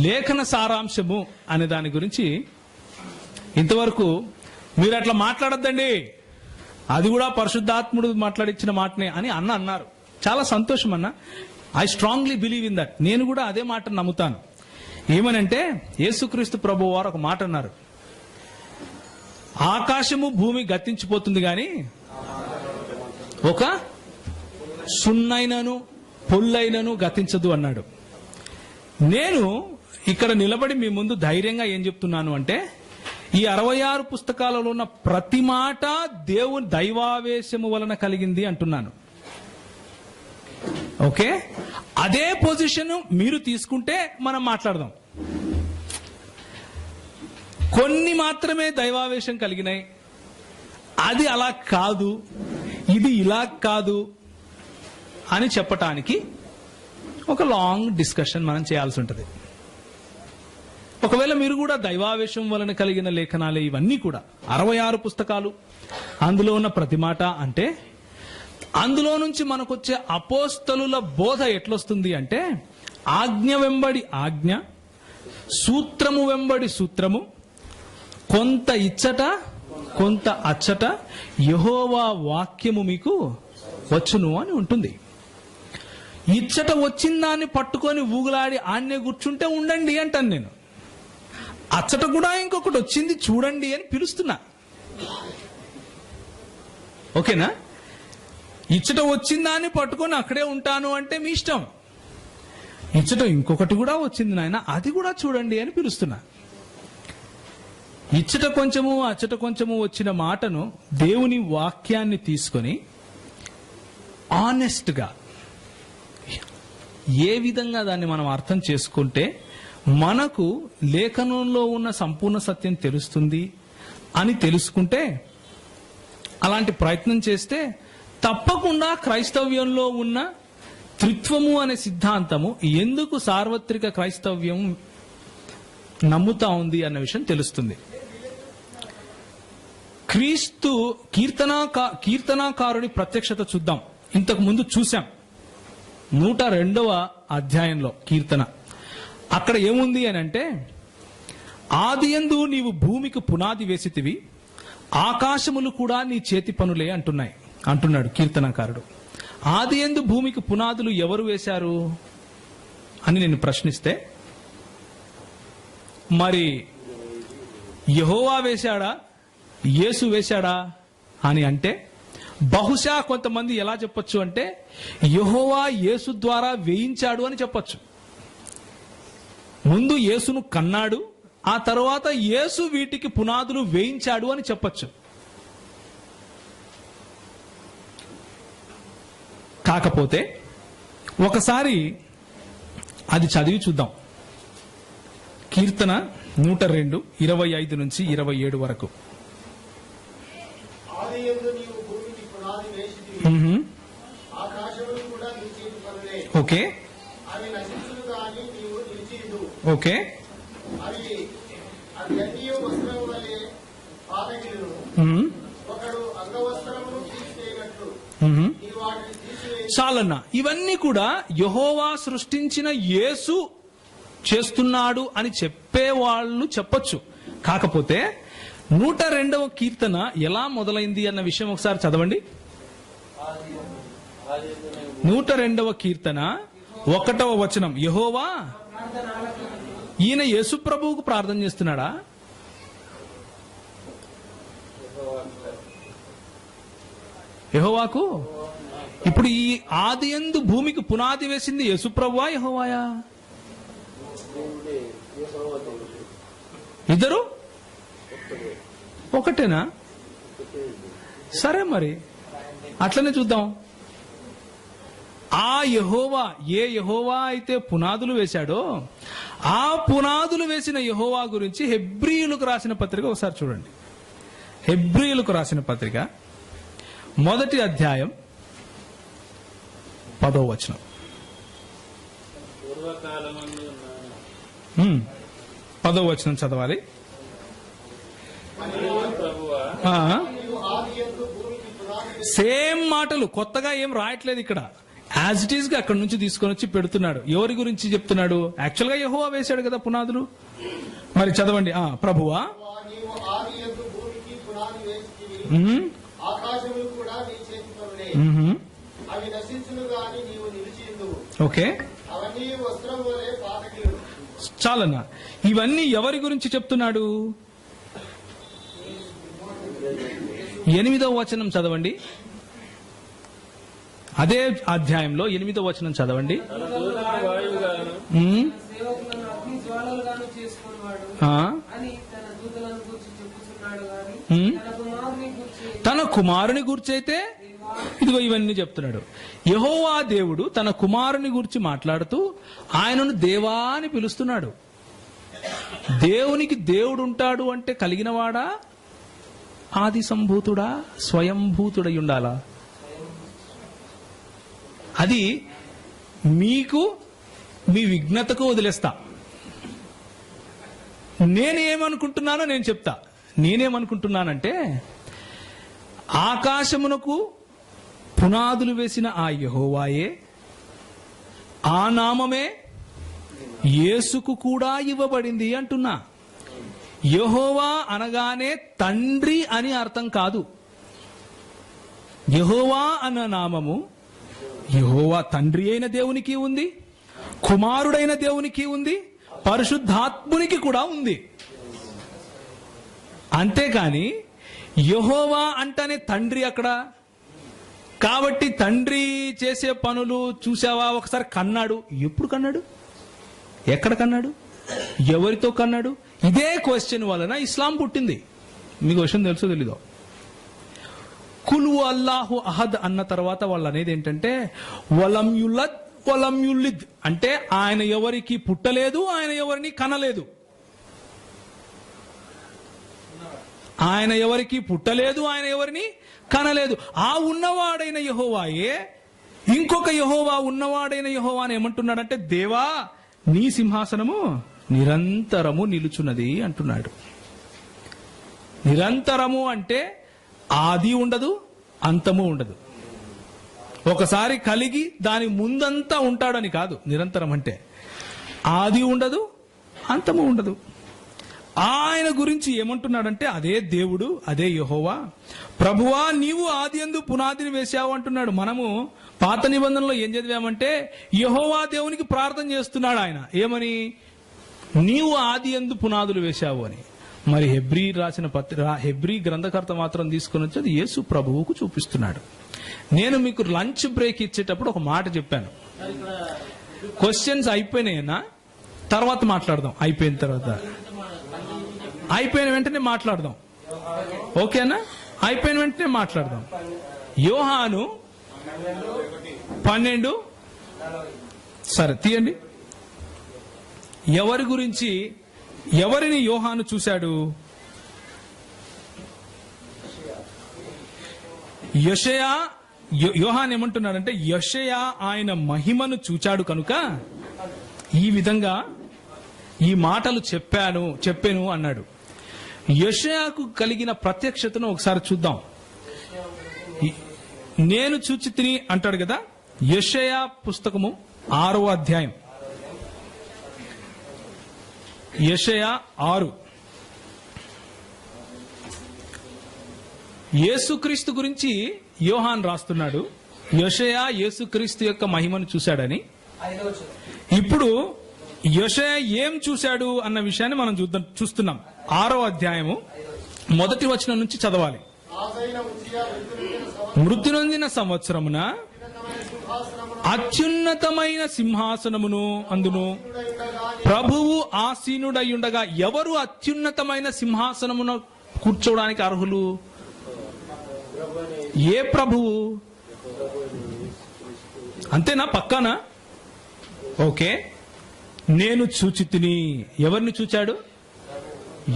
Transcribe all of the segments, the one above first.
లేఖన సారాంశము అనే దాని గురించి ఇంతవరకు మీరు అట్లా మాట్లాడొద్దండి, అది కూడా పరిశుద్ధాత్ముడు మాట్లాడించిన మాటనే అని అన్నారు. చాలా సంతోషం అన్న. I strongly believe in that. నేను కూడా అదే మాట నమ్ముతాను. ఏమనంటే యేసుక్రీస్తు ప్రభు వారు ఒక మాట అన్నారు, ఆకాశము భూమి గతించిపోతుంది గాని ఒక సున్నైనను పొల్లైనను గతించదు అన్నాడు. నేను ఇక్కడ నిలబడి మీ ముందు ధైర్యంగా ఏం చెప్తున్నాను అంటే, ఈ 66 పుస్తకాలలో ఉన్న ప్రతి మాట దేవుని దైవావేశము వలన కలిగింది అంటున్నాను. ఓకే, అదే పొజిషన్ మీరు తీసుకుంటే మనం మాట్లాడదాం. కొన్ని మాత్రమే దైవావేశం కలిగినాయి, అది అలా కాదు, ఇది ఇలా కాదు అని చెప్పటానికి ఒక లాంగ్ డిస్కషన్ మనం చేయాల్సి ఉంటుంది. ఒకవేళ మీరు కూడా దైవావేశం వలన కలిగిన లేఖనాలే ఇవన్నీ కూడా 66 పుస్తకాలు, అందులో ఉన్న ప్రతి మాట అంటే, అందులో నుంచి మనకొచ్చే అపోస్తలుల బోధ ఎట్లొస్తుంది అంటే, ఆజ్ఞ వెంబడి ఆజ్ఞ, సూత్రము వెంబడి సూత్రము, కొంత ఇచ్చట కొంత అచ్చట యెహోవా వాక్యము మీకు వచ్చును అని ఉంటుంది. ఇచ్చట వచ్చిన దాన్ని పట్టుకొని ఊగులాడి ఆన్నే కూర్చుంటే ఉండండి అంటాను నేను. అచ్చట కూడా ఇంకొకటి వచ్చింది చూడండి అని పిలుస్తున్నా. ఓకేనా? ఇచ్చట వచ్చిన దాన్ని పట్టుకొని అక్కడే ఉంటాను అంటే మీ ఇష్టం. ఇచ్చట ఇంకొకటి కూడా వచ్చింది నాయన, అది కూడా చూడండి అని పిలుస్తున్నా. ఇచ్చట కొంచెము అచ్చట కొంచెము వచ్చిన మాటను, దేవుని వాక్యాన్ని తీసుకొని ఆనెస్ట్ గా ఏ విధంగా దాన్ని మనం అర్థం చేసుకుంటే మనకు లేఖనంలో ఉన్న సంపూర్ణ సత్యం తెలుస్తుంది అని తెలుసుకుంటే, అలాంటి ప్రయత్నం చేస్తే తప్పకుండా క్రైస్తవ్యంలో ఉన్న త్రిత్వము అనే సిద్ధాంతము ఎందుకు సార్వత్రిక క్రైస్తవ్యం నమ్ముతా ఉంది అన్న విషయం తెలుస్తుంది. క్రీస్తు కీర్తనాకారుడి ప్రత్యక్షత చూద్దాం. ఇంతకు ముందు చూశాం 102వ అధ్యాయంలో కీర్తన. అక్కడ ఏముంది అని అంటే, ఆదియందు నీవు భూమికి పునాది వేసితివి, ఆకాశములు కూడా నీ చేతి పనులే అంటున్నాడు కీర్తనకారుడు. ఆదియందు భూమికి పునాదులు ఎవరు వేశారు అని నేను ప్రశ్నిస్తే, మరి యెహోవా వేశాడా, యేసు వేశాడా అని అంటే, బహుశా కొంతమంది ఎలా చెప్పొచ్చు అంటే, యెహోవా యేసు ద్వారా వేయించాడు అని చెప్పొచ్చు. ముందు యేసును కన్నాడు, ఆ తర్వాత యేసు వీటికి పునాదులు వేయించాడు అని చెప్పొచ్చు. కాకపోతే ఒకసారి అది చదివి చూద్దాం. కీర్తన 102 25 నుంచి 27 వరకు. ఓకే ఓకే చాలన్నా, ఇవన్నీ కూడా యెహోవా సృష్టించిన యేసు చేస్తున్నాడు అని చెప్పేవాళ్ళు చెప్పొచ్చు. కాకపోతే 102వ కీర్తన ఎలా మొదలైంది అన్న విషయం ఒకసారి చదవండి. 102వ కీర్తన 1వ వచనం, యెహోవా, ఈయన యేసు ప్రభువుకు ప్రార్థన చేస్తున్నాడా? యెహోవాకు. ఇప్పుడు ఈ ఆదియందు భూమికి పునాది వేసింది యేసు ప్రభువా యెహోవాయా? ఇద్దరు ఒకటేనా? సరే, మరి అట్లనే చూద్దాం. ఆ యెహోవా, ఏ యెహోవా అయితే పునాదులు వేశాడో, ఆ పునాదులు వేసిన యెహోవా గురించి హెబ్రీయులకు రాసిన పత్రిక ఒకసారి చూడండి. హెబ్రీయులకు రాసిన పత్రిక 1వ అధ్యాయం 10వ వచనం. 10వ వచనం చదవాలి. సేమ్ మాటలు, కొత్తగా ఏం రాయట్లేదు ఇక్కడ. యాజ్ ఇట్ ఈస్ గా అక్కడి నుంచి తీసుకొని వచ్చి పెడుతున్నాడు. ఎవరి గురించి చెప్తున్నాడు? యాక్చువల్ గా యెహోవా వేశాడు కదా పునాదులు. మరి చదవండి. ప్రభువా నీవు ఆది యందు భూమికి పునాది వేసితివి, ఆకాశములు కూడా నీ చేతి పనులే. అవి నశించును గాని నీవు నిలిచియుందువు. ఓకే, అవన్నీ వస్త్రం వలె పాతకిలు. చాలన్నా. ఇవన్నీ ఎవరి గురించి చెప్తున్నాడు? 8వ వచనం చదవండి. అదే అధ్యాయంలో 8వ వచనం చదవండి. తన కుమారుని గూర్చి అయితే ఇదిగో ఇవన్నీ చెప్తున్నాడు. యెహోవా దేవుడు తన కుమారుని గురించి మాట్లాడుతూ ఆయనను దేవా అని పిలుస్తున్నాడు. దేవునికి దేవుడు ఉంటాడు అంటే కలిగినవాడా, ఆది సంభూతుడా, స్వయంభూతుడై ఉండాలా? అది మీకు మీ విజ్ఞతకు వదిలేస్తా. నేనేమనుకుంటున్నానో నేను చెప్తా. నేనేమనుకుంటున్నానంటే, ఆకాశమునకు పునాదులు వేసిన ఆ యెహోవాయే, ఆ నామమే యేసుకు కూడా ఇవ్వబడింది అంటున్నా. యెహోవా అనగానే తండ్రి అని అర్థం కాదు. యెహోవా అన్న నామము యెహోవా తండ్రి అయిన దేవునికి ఉంది, కుమారుడైన దేవునికి ఉంది, పరిశుద్ధాత్మునికి కూడా ఉంది. అంతేకాని యెహోవా అంటేనే తండ్రి అక్కడ. కాబట్టి తండ్రి చేసే పనులు చూసావా? ఒకసారి కన్నాడు. ఎప్పుడు కన్నాడు? ఎక్కడ కన్నాడు? ఎవరితో కన్నాడు? ఇదే క్వశ్చన్ వలన ఇస్లాం పుట్టింది. మీకు విషయం తెలుసో తెలీదో? కులు అల్లాహు అహద్ అన్న తర్వాత వాళ్ళు అనేది ఏంటంటే వలం యులద్ వలం యులిద్, అంటే ఆయన ఎవరికి పుట్టలేదు, ఆయన ఎవరిని కనలేదు. ఆయన ఎవరికి పుట్టలేదు, ఆయన ఎవరిని కనలేదు. ఆ ఉన్నవాడైన యెహోవాయే ఇంకొక యెహోవా ఉన్నవాడైన యెహోవా అని ఏమంటున్నాడంటే, దేవా నీ సింహాసనము నిరంతరము నిలుచున్నది అంటున్నాడు. నిరంతరము అంటే ఆది ఉండదు, అంతము ఉండదు. ఒకసారి కలిగి దాని ముందంతా ఉంటాడని కాదు. నిరంతరం అంటే ఆది ఉండదు, అంతము ఉండదు. ఆయన గురించి ఏమంటున్నాడంటే, అదే దేవుడు, అదే యెహోవా. ప్రభువా నీవు ఆది యందు పునాదిని వేశావు అంటున్నాడు. మనము పాత నిబంధనలో ఏం చదివామంటే, యెహోవా దేవునికి ప్రార్థన చేస్తున్నాడు ఆయన. ఏమని? నీవు ఆది యందు పునాదులు వేశావు అని. మరి హెబ్రీ రాసిన హెబ్రీ గ్రంథకర్త మాత్రం తీసుకొని వచ్చి అది యేసు ప్రభువుకు చూపిస్తున్నాడు. నేను మీకు లంచ్ బ్రేక్ ఇచ్చేటప్పుడు ఒక మాట చెప్పాను. క్వశ్చన్స్ అయిపోయినాయన్నా, తర్వాత మాట్లాడదాం. అయిపోయిన తర్వాత, అయిపోయిన వెంటనే మాట్లాడదాం. ఓకేనా? అయిపోయిన వెంటనే మాట్లాడదాం. యోహాను 12 సరే తీయండి. ఎవరి గురించి, ఎవరిని యోహాను చూశాడు? యెషయా. యోహాను ఏమంటున్నాడంటే, యెషయా ఆయన మహిమను చూచాడు కనుక ఈ విధంగా ఈ మాటలు చెప్పాను అన్నాడు. యెషయాకు కలిగిన ప్రత్యక్షతను ఒకసారి చూద్దాం. నేను చూచి తిని అంటాడు కదా. యెషయా పుస్తకము 6వ అధ్యాయం, యెషయా 6. యేసుక్రీస్తు గురించి యోహాన్ రాస్తున్నాడు. యెషయా యేసుక్రీస్తు యొక్క మహిమను చూశాడని. ఇప్పుడు యెషయా ఏం చూశాడు అన్న విషయాన్ని మనం చూస్తున్నాం. 6వ అధ్యాయము 1వ వచనం నుంచి చదవాలి. మృతి నొందిన సంవత్సరమున అత్యున్నతమైన సింహాసనమును అందును ప్రభువు ఆసీనుడయ్యుండగా. ఎవరు అత్యున్నతమైన సింహాసనమును కూర్చోవడానికి అర్హులు? ఏ ప్రభువు? అంతేనా? పక్కానా? ఓకే. నేను చూచి తిని. ఎవరిని చూచాడు?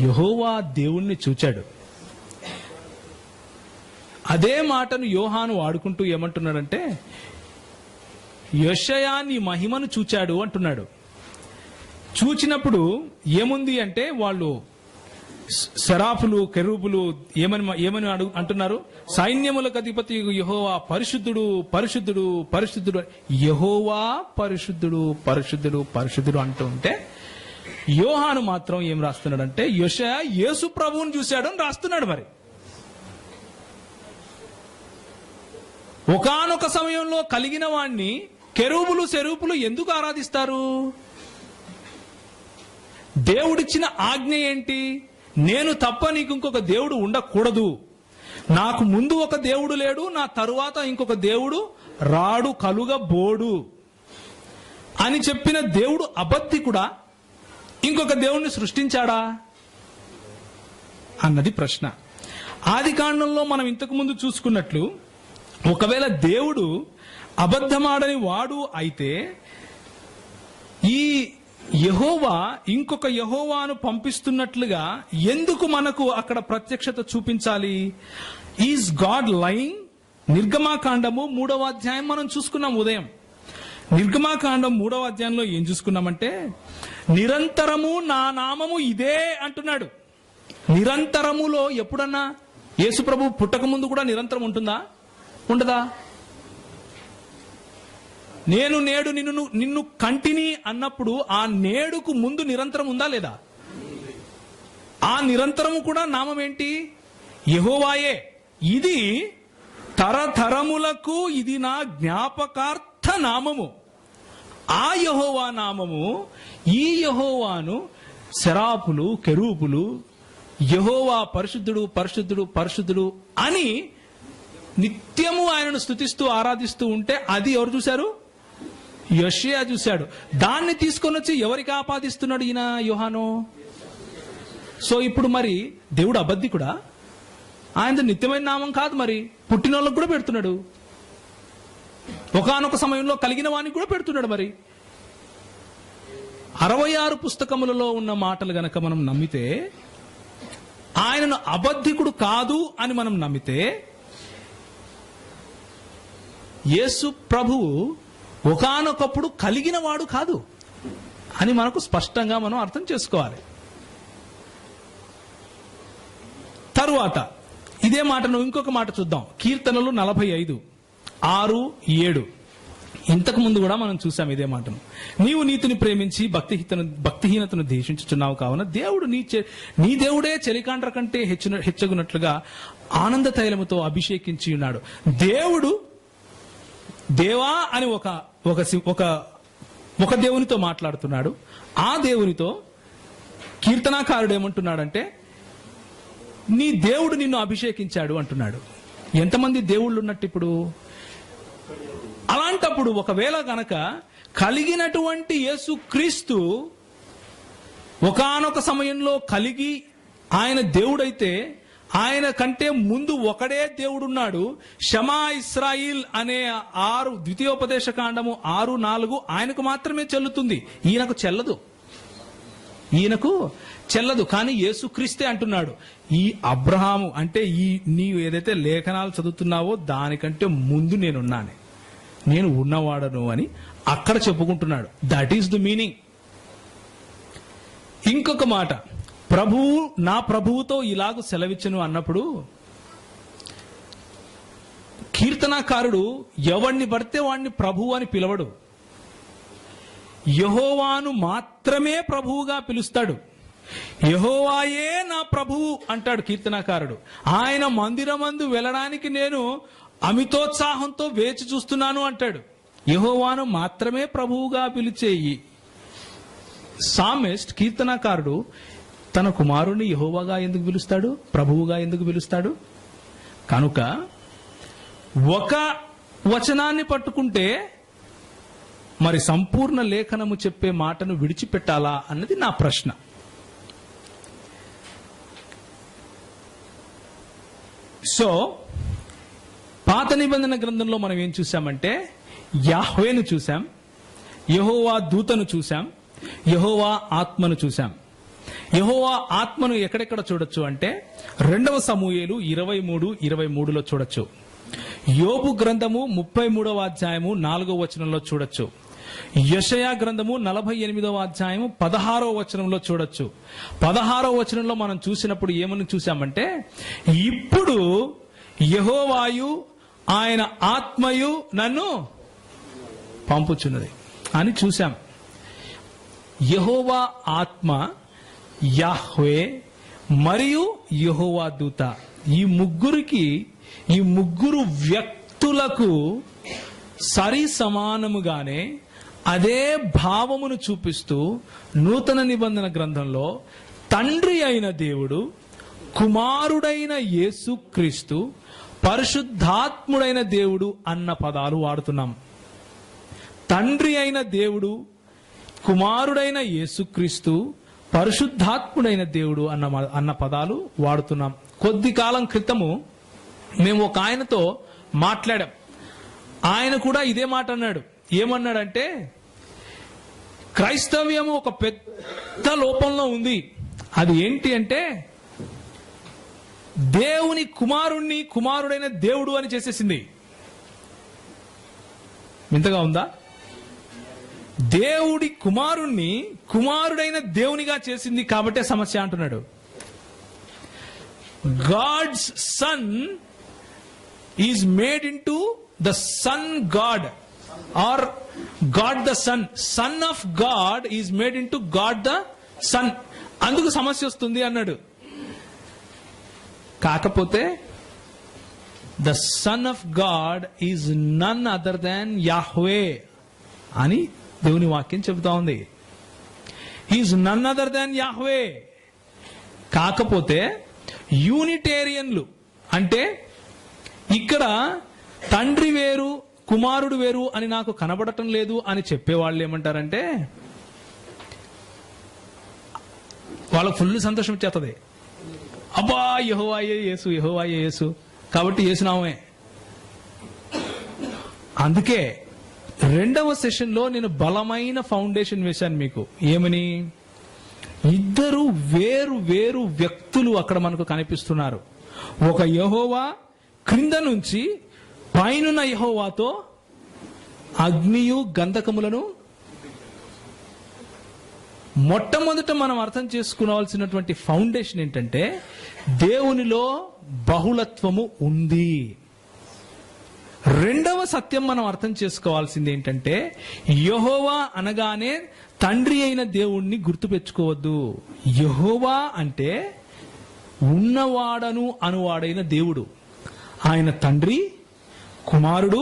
యెహోవా దేవుణ్ణి చూచాడు. అదే మాటను యోహాను వాడుకుంటూ ఏమంటున్నాడంటే, యెషయా నీ మహిమను చూచాడు అంటున్నాడు. చూచినప్పుడు ఏముంది అంటే, వాళ్ళు శరాఫులు కెరూబులు ఏమని అంటున్నారు? సైన్యములకు అధిపతి యెహోవా పరిశుద్ధుడు పరిశుద్ధుడు పరిశుద్ధుడు, యెహోవా పరిశుద్ధుడు పరిశుద్ధుడు పరిశుద్ధుడు అంటూ ఉంటే యోహాను మాత్రం ఏం రాస్తున్నాడంటే యెషయా యేసు ప్రభువుని చూశాడు అని రాస్తున్నాడు. మరి ఒకానొక సమయంలో కలిగిన వాణ్ణి కెరూబులు శరూపులు ఎందుకు ఆరాధిస్తారు? దేవుడిచ్చిన ఆజ్ఞ ఏంటి? నేను తప్ప నీకు ఇంకొక దేవుడు ఉండకూడదు, నాకు ముందు ఒక దేవుడు లేడు, నా తరువాత ఇంకొక దేవుడు రాడు కలుగబోడు అని చెప్పిన దేవుడు అబద్ధికుడా, ఇంకొక దేవుణ్ణి సృష్టించాడా అన్నది ప్రశ్న. ఆది కాండంలో మనం ఇంతకు ముందు చూసుకున్నట్లు ఒకవేళ దేవుడు అబద్ధమాడని వాడు అయితే ఈ యెహోవా ఇంకొక యెహోవాను పంపిస్తున్నట్లుగా ఎందుకు మనకు అక్కడ ప్రత్యక్షత చూపించాలి? Is God lying? నిర్గమాకాండము 3వ అధ్యాయం మనం చూసుకున్నాం ఉదయం. నిర్గమాకాండం 3వ అధ్యాయంలో ఏం చూసుకున్నామంటే నిరంతరము నా నామము ఇదే అంటున్నాడు. నిరంతరములో ఎప్పుడన్నా యేసు ప్రభు పుట్టక ముందు కూడా నిరంతరం ఉంటుందా? ఉండదా? నేను నేడు నిన్ను కంటిని అన్నప్పుడు ఆ నేడుకు ముందు నిరంతరం ఉందా లేదా? ఆ నిరంతరము కూడా నామం ఏంటి? యెహోవాయే. ఇది తరతరములకు ఇది నా జ్ఞాపకార్థ నామము. ఆ యెహోవా నామము, ఈ యెహోవాను శరాపులు కెరూపులు యెహోవా పరిశుద్ధుడు పరిశుద్ధుడు పరిశుద్ధుడు అని నిత్యము ఆయనను స్తుతిస్తూ ఆరాధిస్తూ ఉంటే అది ఎవరు చూశారు? యెషయా చూశాడు. దాన్ని తీసుకొని వచ్చి ఎవరికి ఆపాదిస్తున్నాడు ఈయన యోహాను? సో ఇప్పుడు మరి దేవుడు అబద్ధికుడా? ఆయన నిత్యమైన నామం కాదు, మరి పుట్టిన వాళ్ళకు కూడా పెడుతున్నాడు, ఒకానొక సమయంలో కలిగిన వానికి కూడా పెడుతున్నాడు. మరి 66 పుస్తకములలో ఉన్న మాటలు గనక మనం నమ్మితే, ఆయనను అబద్ధికుడు కాదు అని మనం నమ్మితే, యేసు ప్రభువు ఒకానొకప్పుడు కలిగిన వాడు కాదు అని మనకు స్పష్టంగా మనం అర్థం చేసుకోవాలి. తరువాత ఇదే మాటను ఇంకొక మాట చూద్దాం. కీర్తనలు 45:6-7. ఇంతకు ముందు కూడా మనం చూసాం ఇదే మాటను. నీవు నీతిని ప్రేమించి భక్తిహీనతను ద్వేషించుచున్నావు కావున దేవుడు నీ దేవుడే చలికాండ్ర కంటే హెచ్చగునట్లుగా ఆనంద తైలముతో అభిషేకించి ఉన్నాడు. దేవుడు దేవా అని ఒక దేవునితో మాట్లాడుతున్నాడు. ఆ దేవునితో కీర్తనాకారుడు ఏమంటున్నాడంటే నీ దేవుడు నిన్ను అభిషేకించాడు అంటున్నాడు. ఎంతమంది దేవుళ్ళు ఉన్నట్టు ఇప్పుడు? అలాంటప్పుడు ఒకవేళ గనక కలిగినటువంటి యేసుక్రీస్తు ఒకానొక సమయంలో కలిగి ఆయన దేవుడైతే, ఆయన కంటే ముందు ఒకడే దేవుడున్నాడు. షమా ఇస్రాయిల్ అనే 6 ద్వితీయోపదేశ కాండము 6:4 ఆయనకు మాత్రమే చెల్లుతుంది, ఈయనకు చెల్లదు. కానీ యేసుక్రీస్తే అంటున్నాడు, ఈ అబ్రహాము అంటే నీవు ఏదైతే లేఖనాలు చదువుతున్నావో దానికంటే ముందు నేను ఉన్నవాడను అని అక్కడ చెప్పుకుంటున్నాడు. That is the meaning. ఇంకొక మాట, నా ప్రభువుతో ఇలాగూ సెలవిచ్చను అన్నప్పుడు కీర్తనాకారుడు ఎవరిని పడితే వాడిని ప్రభువు అని పిలవడు. యెహోవాను మాత్రమే ప్రభువుగా పిలుస్తాడు. యెహోవాయే నా ప్రభువు అంటాడు కీర్తనాకారుడు. ఆయన మందిరమందు వెళ్ళడానికి నేను అమితోత్సాహంతో వేచి చూస్తున్నాను అంటాడు. యెహోవాను మాత్రమే ప్రభువుగా పిలిచే సామిస్ట్ కీర్తనాకారుడు తన కుమారుని యెహోవాగా ఎందుకు పిలుస్తాడు? ప్రభువుగా ఎందుకు పిలుస్తాడు? కనుక ఒక వచనాన్ని పట్టుకుంటే మరి సంపూర్ణ లేఖనము చెప్పే మాటను విడిచిపెట్టాలా అన్నది నా ప్రశ్న. సో పాత నిబంధన గ్రంథంలో మనం ఏం చూసామంటే యాహ్వేను చూసాం, యెహోవా దూతను చూసాం, యెహోవా ఆత్మను చూసాం. యెహోవా ఆత్మను ఎక్కడెక్కడ చూడొచ్చు అంటే 2వ సమూయేలు 23:23లో చూడొచ్చు. యోబు గ్రంథము 33వ అధ్యాయము 4వ వచనంలో చూడొచ్చు. యెషయా గ్రంథము 48వ అధ్యాయము 16వ వచనంలో చూడొచ్చు. 16వ వచనంలో మనం చూసినప్పుడు ఏమని చూసామంటే, ఇప్పుడు యెహోవాయు ఆయన ఆత్మయు నన్ను పంపుచున్నది అని చూశాం. యెహోవా ఆత్మ, యాహ్వే మరియు యెహోవా దూత, ఈ ముగ్గురు వ్యక్తులకు సరి సమానముగానే అదే భావమును చూపిస్తూ నూతన నిబంధన గ్రంథంలో తండ్రి అయిన దేవుడు, కుమారుడైన యేసుక్రీస్తు, పరిశుద్ధాత్ముడైన దేవుడు అన్న పదాలు వాడుతున్నాం. తండ్రి అయిన దేవుడు, కుమారుడైన యేసుక్రీస్తు, పరిశుద్ధాత్ముడైన దేవుడు అన్న పదాలు వాడుతున్నాం. కొద్ది కాలం క్రితము మేము ఒక ఆయనతో మాట్లాడాం. ఆయన కూడా ఇదే మాట అన్నాడు. ఏమన్నాడంటే, క్రైస్తవ్యము ఒక పెద్ద లోపంలో ఉంది. అది ఏంటి అంటే, దేవుని కుమారుణ్ణి కుమారుడైన దేవుడు అని చేసేసింది. వింతగా ఉందా? దేవుడి కుమారుణ్ణి కుమారుడైన దేవునిగా చేసింది కాబట్టే సమస్య అంటున్నాడు. God's son is made into the son God, or God the son. Son of God is made into God the son. అందుకు సమస్య వస్తుంది అన్నాడు. కాకపోతే the son of God is none other than Yahweh అని దేవుని వాక్యం చెబుతా ఉంది. Is none other than Yahweh. కాకపోతే యూనిటేరియన్లు అంటే, ఇక్కడ తండ్రి వేరు కుమారుడు వేరు అని నాకు కనబడటం లేదు అని చెప్పేవాళ్ళు ఏమంటారంటే, వాళ్ళకు ఫుల్ సంతోషం వచ్చేస్తుంది. అబ్బా యెహోవాయే యేసు, యెహోవాయే యేసు, కాబట్టి యేసునామే. అందుకే రెండవ సెషన్ లో నేను బలమైన ఫౌండేషన్ వేశాను మీకు. ఏమని? ఇద్దరు వేరు వేరు వ్యక్తులు అక్కడ మనకు కనిపిస్తున్నారు. ఒక యెహోవా క్రింద నుంచి పైనున్న యెహోవాతో అగ్నియు గంధకములను. మొట్టమొదట మనం అర్థం చేసుకోవాల్సినటువంటి ఫౌండేషన్ ఏంటంటే, దేవునిలో బహుళత్వము ఉంది. రెండవ సత్యం మనం అర్థం చేసుకోవాల్సింది ఏంటంటే, యెహోవా అనగానే తండ్రి అయిన దేవుణ్ణి గుర్తుపెట్టుకోవద్దు. యెహోవా అంటే ఉన్నవాడను అనువాడైన దేవుడు. ఆయన తండ్రి, కుమారుడు,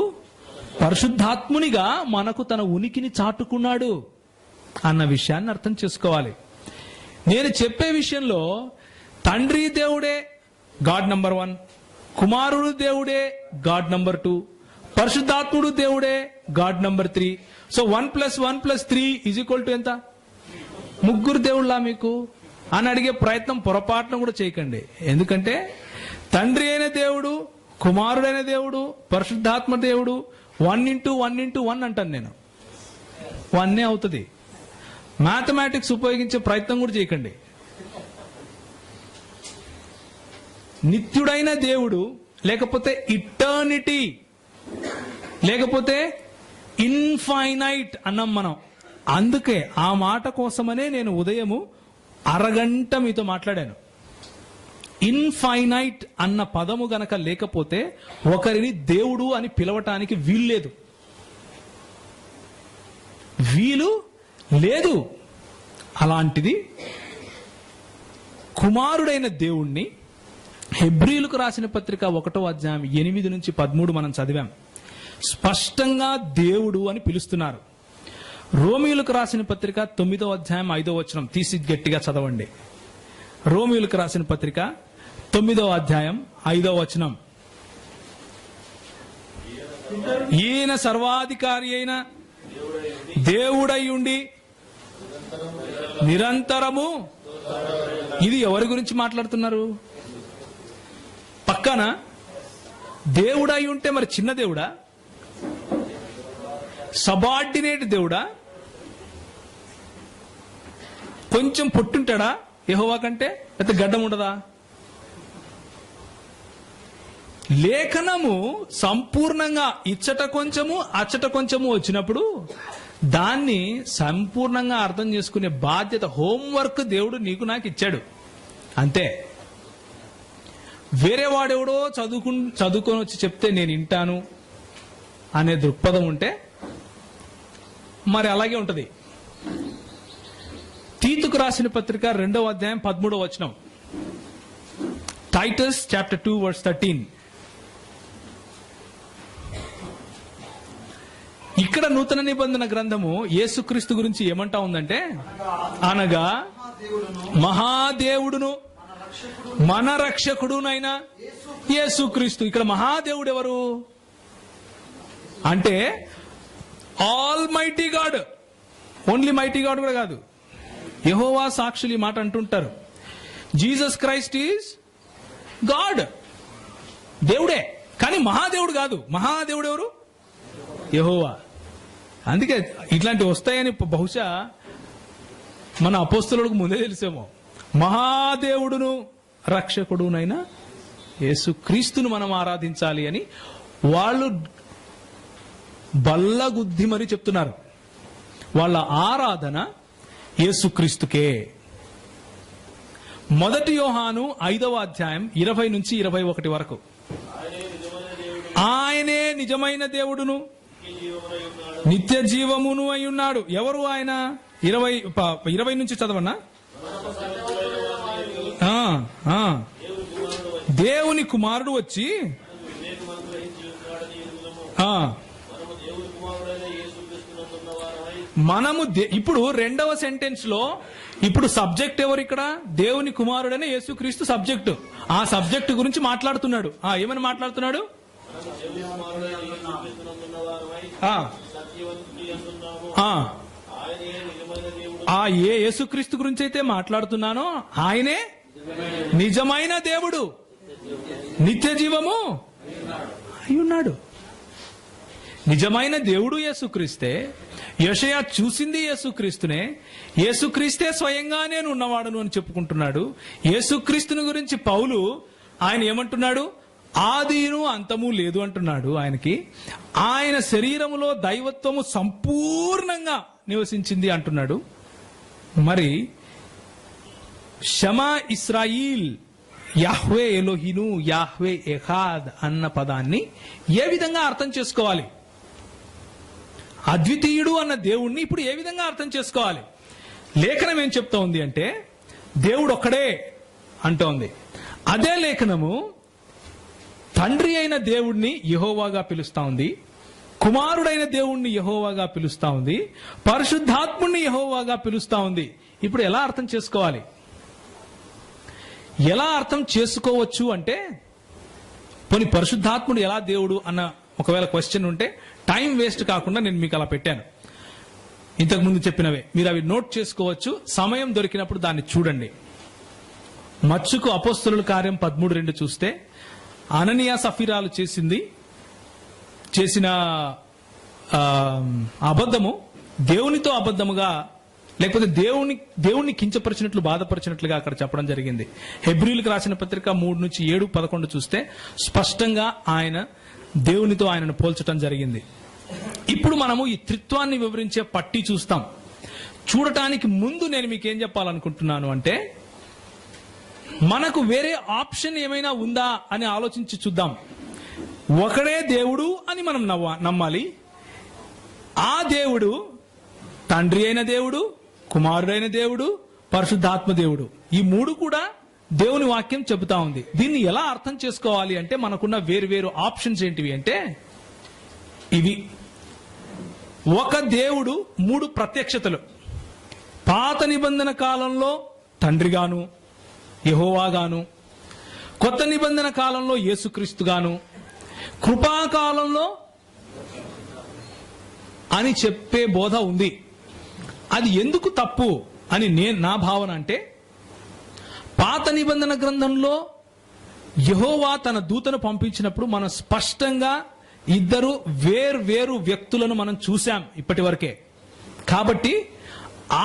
పరిశుద్ధాత్మునిగా మనకు తన ఉనికిని చాటుకున్నాడు అన్న విషయాన్ని అర్థం చేసుకోవాలి. నేను చెప్పే విషయంలో తండ్రి దేవుడే గాడ్ నంబర్ 1, కుమారుడు దేవుడే గాడ్ నంబర్ 2, పరిశుద్ధాత్ముడు దేవుడే గాడ్ నంబర్ 3. సో 1+1+3 = ఎంత? ముగ్గురు దేవుళ్ళ మీకు అని అడిగే ప్రయత్నం పొరపాటున కూడా చేయకండి. ఎందుకంటే తండ్రి అయిన దేవుడు, కుమారుడైన దేవుడు, పరిశుద్ధాత్మ దేవుడు 1 అంటాను నేను. 1 అవుతుంది. మ్యాథమెటిక్స్ ఉపయోగించే ప్రయత్నం కూడా చేయకండి. నిత్యుడైన దేవుడు, లేకపోతే ఇటర్నిటీ, లేకపోతే ఇన్ఫైనైట్ అన్నాం మనం. అందుకే ఆ మాట కోసమనే నేను ఉదయము అరగంట మీతో మాట్లాడాను. ఇన్ఫైనైట్ అన్న పదము గనక లేకపోతే ఒకరిని దేవుడు అని పిలవటానికి వీలు లేదు. అలాంటిది కుమారుడైన దేవుణ్ణి హెబ్రీలకు రాసిన పత్రిక 1వ అధ్యాయం 8-13 మనం చదివాం. స్పష్టంగా దేవుడు అని పిలుస్తున్నారు. రోమీయులకు రాసిన పత్రిక 9వ అధ్యాయం 5వ వచనం తీసి గట్టిగా చదవండి. రోమీయులకు రాసిన పత్రిక 9వ అధ్యాయం 5వ వచనం. ఈయన సర్వాధికారి అయిన దేవుడై ఉండి నిరంతరము. ఇది ఎవరి గురించి మాట్లాడుతున్నారు? పక్కన దేవుడై ఉంటే మరి చిన్న దేవుడా? సబార్డినేట్ దేవుడా? కొంచెం పొట్టుంటాడా యెహోవా కంటే? లేకపోతే గడ్డం ఉండదా? లేఖనము సంపూర్ణంగా ఇచ్చట కొంచెము అచ్చట కొంచెము వచ్చినప్పుడు దాన్ని సంపూర్ణంగా అర్థం చేసుకునే బాధ్యత, హోంవర్క్ దేవుడు నీకు నాకు ఇచ్చాడు అంతే. వేరే వాడెవడో చదువుకొని వచ్చి చెప్తే నేను వింటాను అనే దృక్పథం ఉంటే మరి అలాగే ఉంటది. తీతుకు రాసిన పత్రిక 2వ అధ్యాయం 13వ వచనం, టైటస్ చాప్టర్ 2 వర్స్ 13. ఇక్కడ నూతన నిబంధన గ్రంథము యేసుక్రీస్తు గురించి ఏమంటా ఉందంటే, అనగా మహాదేవుడును మన రక్షకుడునైనా యేసుక్రీస్తు. ఇక్కడ మహాదేవుడు ఎవరు అంటే all mighty God. Only mighty God కూడా కాదు, యెహోవా సాక్షులు ఈ మాట అంటుంటారు. జీసస్ క్రైస్ట్ ఈజ్ గాడ్, దేవుడే, కానీ మహాదేవుడు కాదు. మహాదేవుడు ఎవరు? యెహోవా. అందుకే ఇట్లాంటివి వస్తాయని బహుశా మన అపోస్తలులకు ముందే తెలిసేమో. మహాదేవుడును రక్షకుడునైనా యేసుక్రీస్తును మనం ఆరాధించాలి అని వాళ్ళు బల్లగుద్ది మరి చెప్తున్నారు. వాళ్ళ ఆరాధన యేసుక్రీస్తుకే. 1 యోహాను 5వ అధ్యాయం 20 నుంచి 21 వరకు, ఆయనే నిజమైన దేవుడును నిత్య జీవమును అయి ఉన్నాడు. ఎవరు ఆయన? 20 నుంచి చదవన్నా. దేవుని కుమారుడు వచ్చి మనము ఇప్పుడు 2వ సెంటెన్స్ లో ఇప్పుడు సబ్జెక్ట్ ఎవరు? ఇక్కడ దేవుని కుమారుడనే యేసుక్రీస్తు సబ్జెక్టు. ఆ సబ్జెక్టు గురించి మాట్లాడుతున్నాడు. ఏమని మాట్లాడుతున్నాడు? ఏ యేసుక్రీస్తు గురించి అయితే మాట్లాడుతున్నానో ఆయనే నిజమైన దేవుడు, నిత్య జీవము అయి ఉన్నాడు. నిజమైన దేవుడు యేసుక్రీస్తే. యెషయా చూసింది యేసుక్రీస్తునే. యేసుక్రీస్తే స్వయంగా నేను ఉన్నవాడును అని చెప్పుకుంటున్నాడు. యేసుక్రీస్తుని గురించి పౌలు ఆయన ఏమంటున్నాడు? ఆదిను అంతము లేదు అంటున్నాడు. ఆయనకి ఆయన శరీరములో దైవత్వము సంపూర్ణంగా నివసించింది అంటున్నాడు. మరి షమా ఇస్రాయిల్, యాహ్వే ఎలోహిను, యాహ్వే ఎహాద్ అన్న పదాన్ని ఏ విధంగా అర్థం చేసుకోవాలి? అద్వితీయుడు అన్న దేవుణ్ణి ఇప్పుడు ఏ విధంగా అర్థం చేసుకోవాలి? లేఖనం ఏం చెప్తా ఉంది అంటే దేవుడు ఒక్కడే అంటోంది. అదే లేఖనము తండ్రి అయిన దేవుణ్ణి యెహోవాగా పిలుస్తా ఉంది, కుమారుడైన దేవుణ్ణి యెహోవాగా పిలుస్తా ఉంది, పరిశుద్ధాత్ముణ్ణి యెహోవాగా పిలుస్తా ఉంది. ఇప్పుడు ఎలా అర్థం చేసుకోవాలి? ఎలా అర్థం చేసుకోవచ్చు అంటే, పోనీ పరిశుద్ధాత్ముడు ఎలా దేవుడు అన్న ఒకవేళ క్వశ్చన్ ఉంటే టైం వేస్ట్ కాకుండా నేను మీకు అలా పెట్టాను. ఇంతకు ముందు చెప్పినవే మీరు అవి నోట్ చేసుకోవచ్చు. సమయం దొరికినప్పుడు దాన్ని చూడండి. మచ్చుకు అపోస్తలుల కార్యం 13:2 చూస్తే అననీయ సఫీరాలు చేసిన అబద్ధము దేవునితో అబద్ధముగా, లేకపోతే దేవుణ్ణి కించపరిచినట్లు, బాధపరిచినట్లుగా అక్కడ చెప్పడం జరిగింది. హెబ్రీయులకు రాసిన పత్రిక 3:7-11 చూస్తే స్పష్టంగా ఆయన దేవునితో ఆయనను పోల్చడం జరిగింది. ఇప్పుడు మనము ఈ త్రిత్వాన్ని వివరించే పట్టి చూస్తాం. చూడటానికి ముందు నేను మీకేం చెప్పాలనుకుంటున్నాను అంటే, మనకు వేరే ఆప్షన్ ఏమైనా ఉందా అని ఆలోచించి చూద్దాం. ఒకడే దేవుడు అని మనం నమ్మాలి. ఆ దేవుడు తండ్రి అయిన దేవుడు, కుమారుడైన దేవుడు, పరిశుద్ధాత్మ దేవుడు. ఈ మూడు కూడా దేవుని వాక్యం చెబుతా ఉంది. దీన్ని ఎలా అర్థం చేసుకోవాలి అంటే, మనకున్న వేరు ఆప్షన్స్ ఏంటివి అంటే ఇవి. ఒక దేవుడు 3 ప్రత్యక్షతలు. పాత నిబంధన కాలంలో తండ్రిగాను, యెహోవాగాను, కొత్త నిబంధన కాలంలో యేసుక్రీస్తుగాను, కృపాకాలంలో అని చెప్పే బోధ ఉంది. అది ఎందుకు తప్పు అని నా భావన అంటే, పాత నిబంధన గ్రంథంలో యెహోవా తన దూతను పంపించినప్పుడు మనం స్పష్టంగా ఇద్దరు వేరు వ్యక్తులను మనం చూసాం ఇప్పటి వరకే. కాబట్టి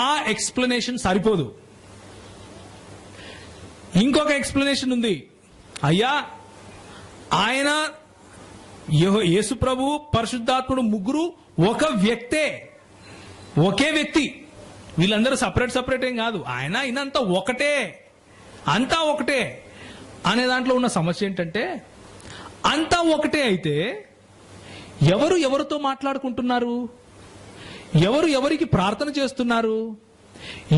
ఆ ఎక్స్ప్లెనేషన్ సరిపోదు. ఇంకొక ఎక్స్ప్లెనేషన్ ఉంది. అయ్యా, ఆయన యేసు ప్రభు, పరిశుద్ధాత్ముడు ముగ్గురు ఒక వ్యక్తే. ఒకే వ్యక్తి, వీళ్ళందరూ సపరేట్ ఏం కాదు. ఆయన ఈయనంతా ఒకటే, అంతా ఒకటే అనే దాంట్లో ఉన్న సమస్య ఏంటంటే, అంతా ఒకటే అయితే ఎవరు ఎవరితో మాట్లాడుకుంటున్నారు, ఎవరు ఎవరికి ప్రార్థన చేస్తున్నారు,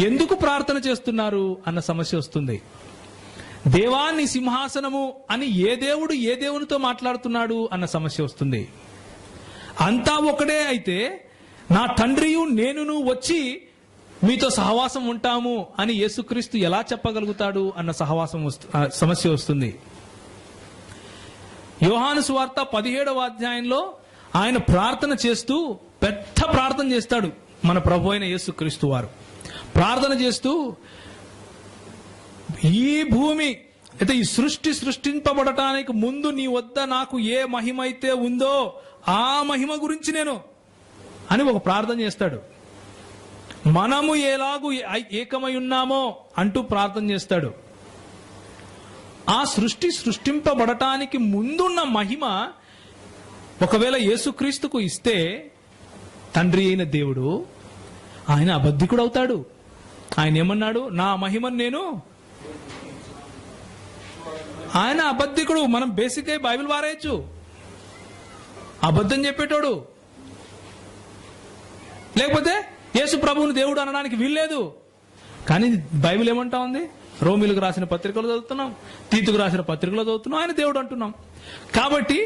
ఎందుకు ప్రార్థన చేస్తున్నారు అన్న సమస్య వస్తుంది. దేవా నీ సింహాసనము అని ఏ దేవుడు ఏ దేవునితో మాట్లాడుతున్నాడు అన్న సమస్య వస్తుంది. అంతా ఒకటే అయితే నా తండ్రియు నేనును వచ్చి మీతో సహవాసం ఉంటాము అని యేసుక్రీస్తు ఎలా చెప్పగలుగుతాడు అన్న సమస్య వస్తుంది. యోహాను సువార్త 17వ అధ్యాయంలో ఆయన ప్రార్థన చేస్తూ పెద్ద ప్రార్థన చేస్తాడు. మన ప్రభు అయిన యేసుక్రీస్తు వారు ప్రార్థన చేస్తూ, ఈ భూమి అయితే ఈ సృష్టింపబడటానికి ముందు నీ వద్ద నాకు ఏ మహిమ అయితే ఉందో ఆ మహిమ గురించి నేను అని ఒక ప్రార్థన చేస్తాడు. మనము ఎలాగూ ఏకమై ఉన్నామో అంటూ ప్రార్థన చేస్తాడు. ఆ సృష్టింపబడటానికి ముందున్న మహిమ ఒకవేళ యేసుక్రీస్తుకు ఇస్తే తండ్రి అయిన దేవుడు ఆయన అబద్ధికుడు అవుతాడు. ఆయన ఏమన్నాడు, నా మహిమను నేను, ఆయన అబద్ధికుడు. మనం బేసిక్ గా బైబిల్ వారేయచ్చు, అబద్ధం చెప్పేటోడు. లేకపోతే యేసు ప్రభువుని దేవుడు అనడానికి వీల్లేదు. కానీ బైబిల్ ఏమంటా ఉంది, రోమిలకు రాసిన పత్రికలు చదువుతున్నాం, తీతుకు రాసిన పత్రికలు చదువుతున్నాం, ఆయన దేవుడు అంటున్నాం. కాబట్టి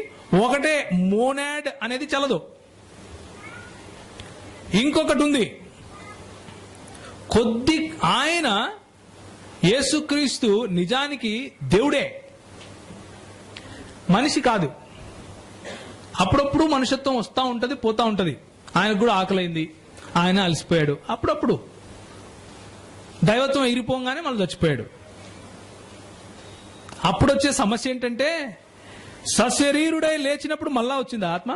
ఒకటే మోనాడ్ అనేది చల్లదు. ఇంకొకటి ఉంది, ఆయన యేసుక్రీస్తు నిజానికి దేవుడే, మనిషి కాదు. అప్పుడప్పుడు మనుషత్వం వస్తూ ఉంటది, పోతా ఉంటది. ఆయనకు కూడా ఆకలైంది, ఆయన అలసిపోయాడు. అప్పుడప్పుడు దైవత్వం ఎగిరిపోగానే మళ్ళీ చచ్చిపోయాడు. అప్పుడు వచ్చే సమస్య ఏంటంటే, సశరీరుడై లేచినప్పుడు మళ్ళా వచ్చింది ఆత్మ.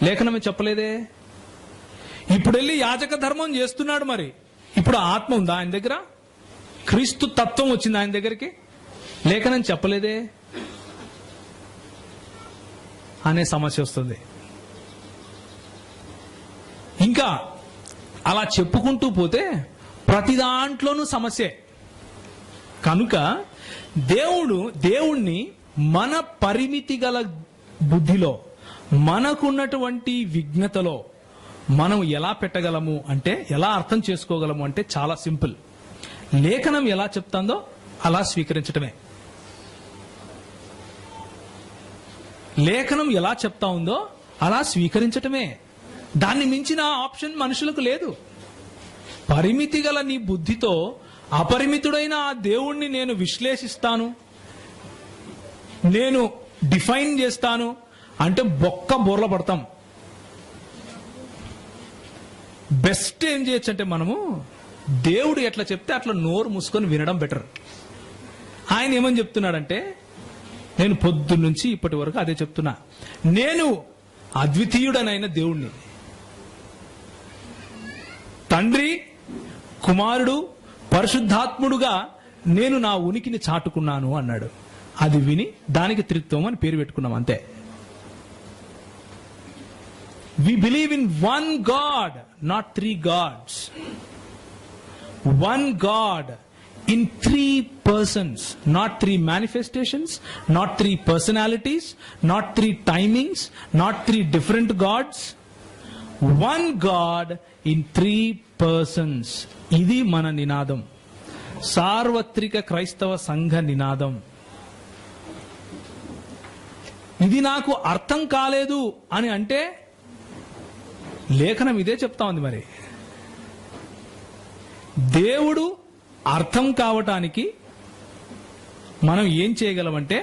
లేఖనమే చెప్పలేదే. ఇప్పుడు వెళ్ళి యాజక ధర్మం చేస్తున్నాడు, మరి ఇప్పుడు ఆత్మ ఉందా ఆయన దగ్గర? క్రీస్తు తత్వం వచ్చింది ఆయన దగ్గరికి? లేఖనం చెప్పలేదే అనే సమస్య వస్తుంది. ఇంకా అలా చెప్పుకుంటూ పోతే ప్రతి దాంట్లోనూ సమస్యే. కనుక దేవుణ్ణి మన పరిమితి గల బుద్ధిలో, మనకున్నటువంటి విజ్ఞతలో మనం ఎలా పెట్టగలము అంటే, ఎలా అర్థం చేసుకోగలము అంటే చాలా సింపుల్. లేఖనం ఎలా చెప్తాందో అలా స్వీకరించటమే. లేఖనం ఎలా చెప్తా ఉందో అలా స్వీకరించటమే. దాన్ని మించిన ఆప్షన్ మనుషులకు లేదు. పరిమితి గల నీ బుద్ధితో అపరిమితుడైన ఆ దేవుణ్ణి నేను విశ్లేషిస్తాను, నేను డిఫైన్ చేస్తాను అంటే బోర్ల పడతాం. బెస్ట్ ఏం చేయొచ్చు అంటే, మనము దేవుడు ఎట్లా చెప్తే అట్లా నోరు మూసుకొని వినడం బెటర్. ఆయన ఏమని చెప్తున్నాడంటే, నేను పొద్దున్నుంచి ఇప్పటి వరకు అదే చెప్తున్నా, నేను అద్వితీయుడనైన దేవుణ్ణి, తండ్రి, కుమారుడు, పరిశుద్ధాత్ముడుగా నేను నా ఉనికిని చాటుకున్నాను అన్నాడు. అది విని దానికి త్రిత్వం అని పేరు పెట్టుకున్నాం, అంతే. We believe in one God, not three gods. One God in three persons, not three manifestations, not three personalities, not three timings, not three different gods. One God in three persons. ఇది మన నినాదం, సార్వత్రిక క్రైస్తవ సంఘ నినాదం. ఇది నాకు అర్థం కాలేదు అని అంటే లేఖనం ఇదే చెప్తా ఉంది. మరి దేవుడు అర్థం కావటానికి మనం ఏం చేయగలమంటే,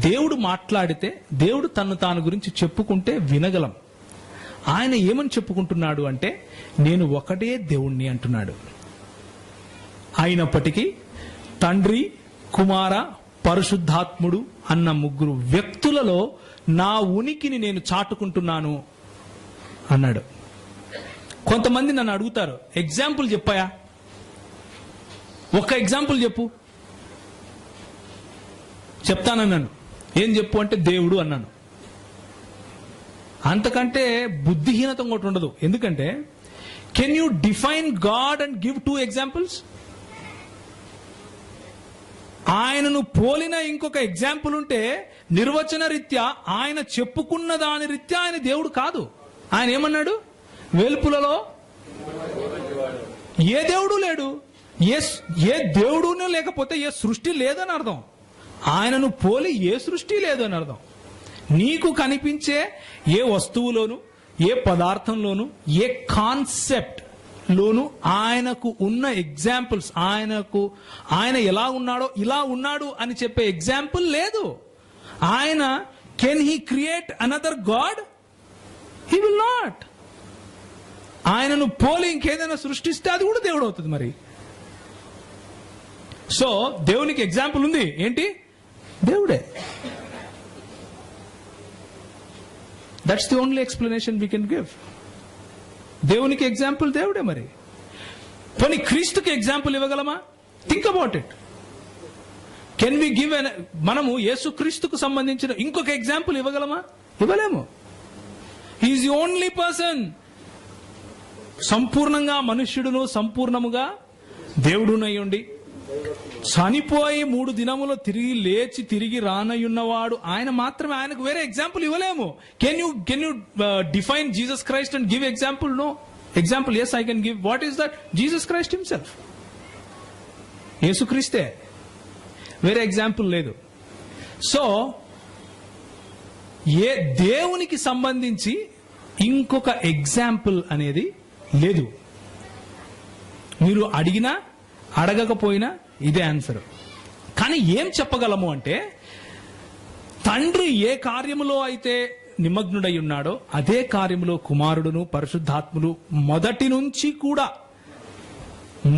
దేవుడు మాట్లాడితే, దేవుడు తను తాను గురించి చెప్పుకుంటే వినగలం. ఆయన ఏమని చెప్పుకుంటున్నాడు అంటే, నేను ఒకటే దేవుణ్ణి అంటున్నాడు. అయినప్పటికీ తండ్రి, కుమార, పరిశుద్ధాత్ముడు అన్న ముగ్గురు వ్యక్తులలో నా ఉనికిని నేను చాటుకుంటున్నాను అన్నాడు. కొంతమంది నన్ను అడుగుతారు, ఎగ్జాంపుల్ చెప్పాయా, ఒక్క ఎగ్జాంపుల్ చెప్పు. చెప్తానన్నాను. ఏం చెప్పు అంటే దేవుడు అన్నాను. అంతకంటే బుద్ధిహీనత ఇంకోటి ఉండదు. ఎందుకంటే can you define God and give 2 examples? ఆయనను పోలిన ఇంకొక ఎగ్జాంపుల్ ఉంటే నిర్వచన రీత్యా ఆయన చెప్పుకున్న దాని రీత్యా ఆయన దేవుడు కాదు. ఆయన ఏమన్నాడు? వెలుపులలో ఏ దేవుడు లేడు. ఏ దేవుడునూ లేకపోతే ఏ సృష్టి లేదని అర్థం. ఆయనను పోలి ఏ సృష్టి లేదు అని అర్థం. నీకు కనిపించే ఏ వస్తువులోను, ఏ పదార్థంలోను, ఏ కాన్సెప్ట్ లోను ఆయనకు ఉన్న ఎగ్జాంపుల్స్, ఆయన ఎలా ఉన్నాడో ఇలా ఉన్నాడు అని చెప్పే ఎగ్జాంపుల్ లేదు. ఆయన can he create another God? He will not. ఆయనను పోలి ఇంకేదైనా సృష్టిస్తే అది కూడా దేవుడు అవుతుంది. మరి సో దేవునికి ఎగ్జాంపుల్ ఉంది, ఏంటి? దేవుడే. That's the only explanation we can give. దేవునికి ఎగ్జాంపుల్ దేవుడే. మరి పోనీ క్రీస్తుకి ఎగ్జాంపుల్ ఇవ్వగలమా? Think about it. Can we give? మనము యేసు క్రీస్తుకు సంబంధించిన ఇంకొక ఎగ్జాంపుల్ ఇవ్వగలమా? ఇవ్వలేము. He is the only person. సంపూర్ణంగా మనుష్యుడును సంపూర్ణముగా దేవుడునయ్యుండి చనిపోయి 3 దినములో తిరిగి లేచి తిరిగి రానయ్యున్నవాడు ఆయన మాత్రమే. ఆయనకు వేరే ఎగ్జాంపుల్ ఇవ్వలేము. Can you define Jesus Christ and give example? No example. Yes, I can give. What is that? Jesus Christ himself. యేసుక్రీస్తే, వేరే ఎగ్జాంపుల్ లేదు. సో దేవునికి సంబంధించి ఇంకొక ఎగ్జాంపుల్ అనేది లేదు. మీరు అడిగినా అడగకపోయినా ఇదే ఆన్సర్. కానీ ఏం చెప్పగలము అంటే, తండ్రి ఏ కార్యములో అయితే నిమగ్నుడై ఉన్నాడో అదే కార్యములో కుమారుడును పరిశుద్ధాత్ములు మొదటి నుంచి కూడా.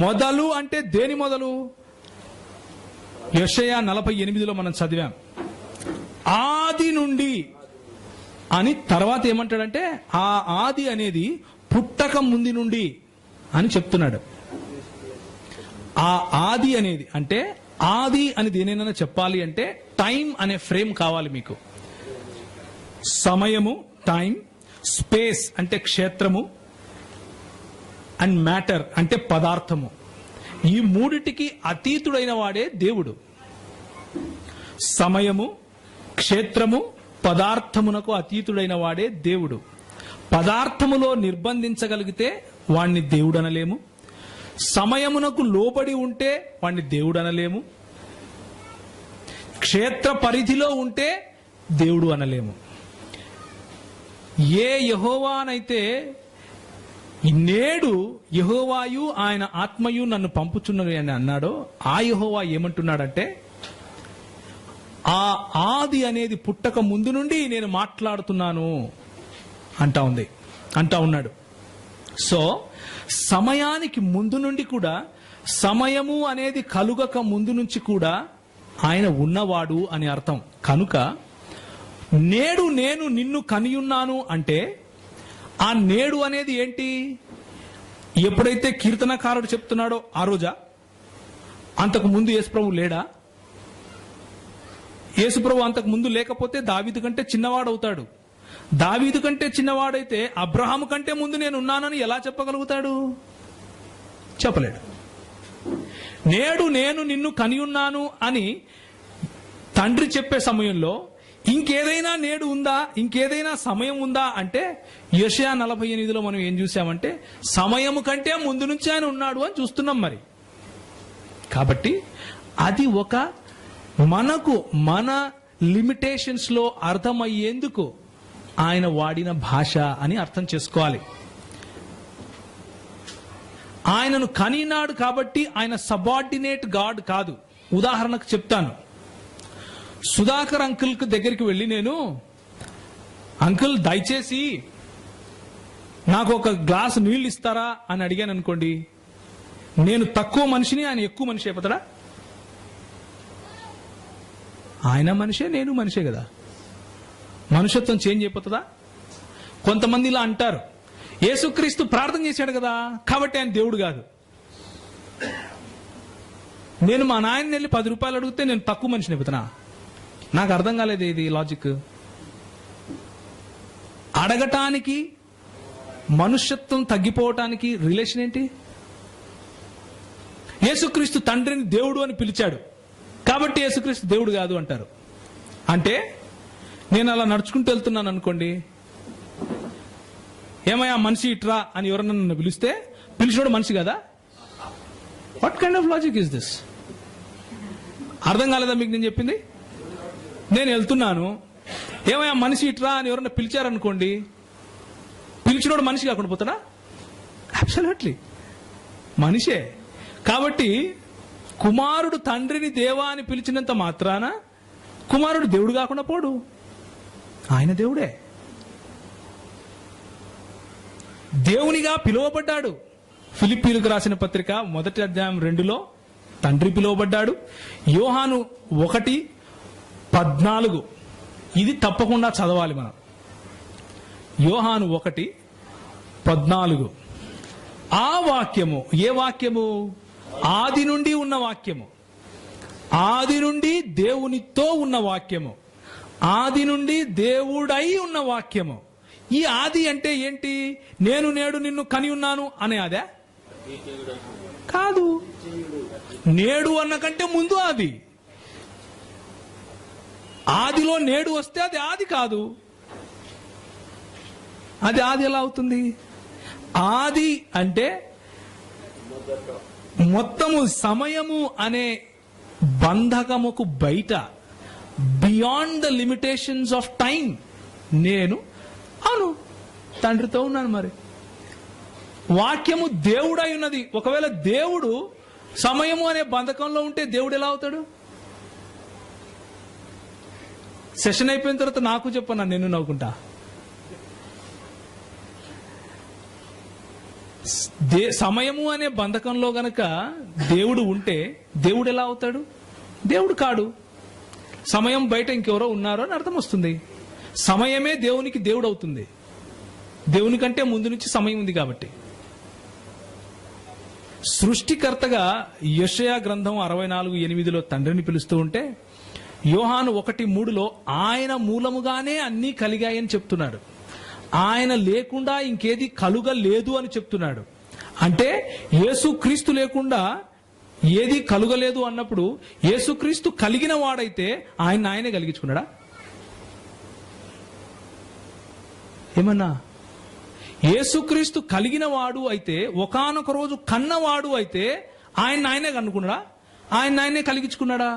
మొదలు అంటే దేని మొదలు? యెషయా 48లో మనం చదివాం, ఆది నుండి అని. తర్వాత ఏమంటాడంటే ఆ ఆది అనేది పుట్టక ముందు నుండి అని చెప్తున్నాడు. ఆ ఆది అనేది అంటే, ఆది అని దేనైనా చెప్పాలి అంటే టైం అనే ఫ్రేమ్ కావాలి మీకు. సమయము, టైం, స్పేస్ అంటే క్షేత్రము, అండ్ మ్యాటర్ అంటే పదార్థము. ఈ మూడిటికి అతీతుడైన వాడే దేవుడు. సమయము, క్షేత్రము, పదార్థమునకు అతీతుడైన వాడే దేవుడు. పదార్థములో నిర్బంధించగలిగితే వాణ్ణి దేవుడు అనలేము. సమయమునకు లోబడి ఉంటే వాణ్ణి దేవుడు అనలేము. క్షేత్ర పరిధిలో ఉంటే దేవుడు అనలేము. ఏ యెహోవానైతే నేడు యెహోవాయు ఆయన ఆత్మయు నన్ను పంపుచున్నది అని అన్నాడో, ఆ యెహోవా ఏమంటున్నాడంటే, ఆ ఆది అనేది పుట్టక ముందు నుండి నేను మాట్లాడుతున్నాను అంటా ఉన్నాడు. సో సమయానికి ముందు నుండి కూడా, సమయము అనేది కలుగక ముందు నుంచి కూడా ఆయన ఉన్నవాడు అని అర్థం. కనుక నేడు నేను నిన్ను కనియున్నాను అంటే ఆ నేడు అనేది ఏంటి? ఎప్పుడైతే కీర్తనకారుడు చెప్తున్నాడో ఆ రోజా? అంతకు ముందు యేసుప్రభు లేడా? యేసుప్రభు అంతకు ముందు లేకపోతే దావీదు కంటే చిన్నవాడు అవుతాడు. దావీదు కంటే చిన్నవాడైతే అబ్రహాము కంటే ముందు నేను ఉన్నానని ఎలా చెప్పగలుగుతాడు? చెప్పలేడు. నేడు నేను నిన్ను కనియున్నాను అని తండ్రి చెప్పే సమయంలో ఇంకేదైనా నేడు ఉందా, ఇంకేదైనా సమయం ఉందా అంటే, యెషయా 48లో మనం ఏం చూసామంటే సమయము కంటే ముందు నుంచి ఆయన ఉన్నాడు అని చూస్తున్నాం. మరి కాబట్టి అది ఒక మనకు మన లిమిటేషన్స్ లో అర్థమయ్యేందుకు ఆయన వాడిన భాష అని అర్థం చేసుకోవాలి. ఆయనను కనినాడు కాబట్టి ఆయన సబార్డినేట్ గాడ్ కాదు. ఉదాహరణకు చెప్తాను. సుధాకర్ అంకుల్ దగ్గరికి వెళ్ళి నేను, అంకుల్ దయచేసి నాకు ఒక గ్లాసు నీళ్లు ఇస్తారా అని అడిగాను అనుకోండి, నేను తక్కువ మనిషిని, ఆయన ఎక్కువ మనిషి అయిపోతాడా? ఆయన మనిషే, నేను మనిషే కదా. మనుషత్వం చేంజ్ అయిపోతుందా? కొంతమంది ఇలా అంటారు, యేసుక్రీస్తు ప్రార్థన చేశాడు కదా కాబట్టి ఆయన దేవుడు కాదు. నేను మా నాయన వెళ్ళి 10 రూపాయలు అడిగితే నేను తక్కువ మనిషిని అయిపోతున్నా? నాకు అర్థం కాలేదు ఇది లాజిక్. అడగటానికి మనుష్యత్వం తగ్గిపోవటానికి రిలేషన్ ఏంటి? యేసుక్రీస్తు తండ్రిని దేవుడు అని పిలిచాడు కాబట్టి యేసుక్రీస్తు దేవుడు కాదు అంటారు. అంటే నేను అలా నడుచుకుంటూ వెళ్తున్నాను అనుకోండి, ఏమయ్యా మనిషి ఇట్రా అని ఎవరన్నా నన్ను పిలిస్తే పిలిచినోడు మనిషి కదా? What kind of logic is this? అర్థం కాలేదా మీకు నేను చెప్పింది? నేను వెళ్తున్నాను, ఏమయ్యా మనిషి ఇట్రా అని ఎవరన్నా పిలిచారనుకోండి, పిలిచినోడు మనిషి కాకుండా పోతాడా? అబ్సల్యూట్లీ మనిషే. కాబట్టి కుమారుడు తండ్రిని దేవా అని పిలిచినంత మాత్రాన కుమారుడు దేవుడు కాకుండా పోడు, ఆయన దేవుడే. దేవునిగా పిలువబడ్డాడు. ఫిలిప్పీయులకు రాసిన పత్రిక 1:2 తండ్రి పిలువబడ్డాడు. యోహాను 1:14 ఇది తప్పకుండా చదవాలి మనం. యోహాను 1:14 ఆ వాక్యము, ఏ వాక్యము? ఆది నుండి ఉన్న వాక్యము, ఆది నుండి దేవునితో ఉన్న వాక్యము, ఆది నుండి దేవుడై ఉన్న వాక్యము. ఈ ఆది అంటే ఏంటి? నేను నేడు నిన్ను కని ఉన్నాను అనే అదే కాదు. నేడు అన్న కంటే ముందు ఆది. ఆదిలో నేడు వస్తే అది ఆది కాదు. అది ఆది ఎలా అవుతుంది? ఆది అంటే మొత్తము సమయము అనే బంధకముకు బయట, beyond the limitations of time, నేను అవును తండ్రితో ఉన్నాను. మరి వాక్యము దేవుడై ఉన్నది. ఒకవేళ దేవుడు సమయము అనే బంధకంలో ఉంటే దేవుడు ఎలా అవుతాడు? సెషన్ అయిపోయిన తర్వాత నాకు చెప్పన్నా, నేను నవ్వుకుంటా. సమయము అనే బంధకంలో గనక దేవుడు ఉంటే దేవుడు ఎలా అవుతాడు? దేవుడు కాడు. సమయం బయట ఇంకెవరో ఉన్నారో అని అర్థం వస్తుంది. సమయమే దేవునికి దేవుడు అవుతుంది. దేవుని కంటే ముందు నుంచి సమయం ఉంది కాబట్టి. సృష్టికర్తగా యెషయా గ్రంథం 64:8 తండ్రిని పిలుస్తూ ఉంటే, యోహాను 1:3 ఆయన మూలముగానే అన్నీ కలిగాయని చెప్తున్నాడు. ఆయన లేకుండా ఇంకేది కలుగలేదు అని చెప్తున్నాడు. అంటే యేసుక్రీస్తు లేకుండా ఏది కలుగలేదు అన్నప్పుడు యేసుక్రీస్తు కలిగిన వాడైతే ఆయనే కలిగించుకున్నాడా? ఏమన్నా యేసుక్రీస్తు కలిగిన వాడు అయితే, ఒకానొక రోజు కన్నవాడు అయితే ఆయనే కనుక్కున్నాడా? ఆయనే కలిగించుకున్నాడా?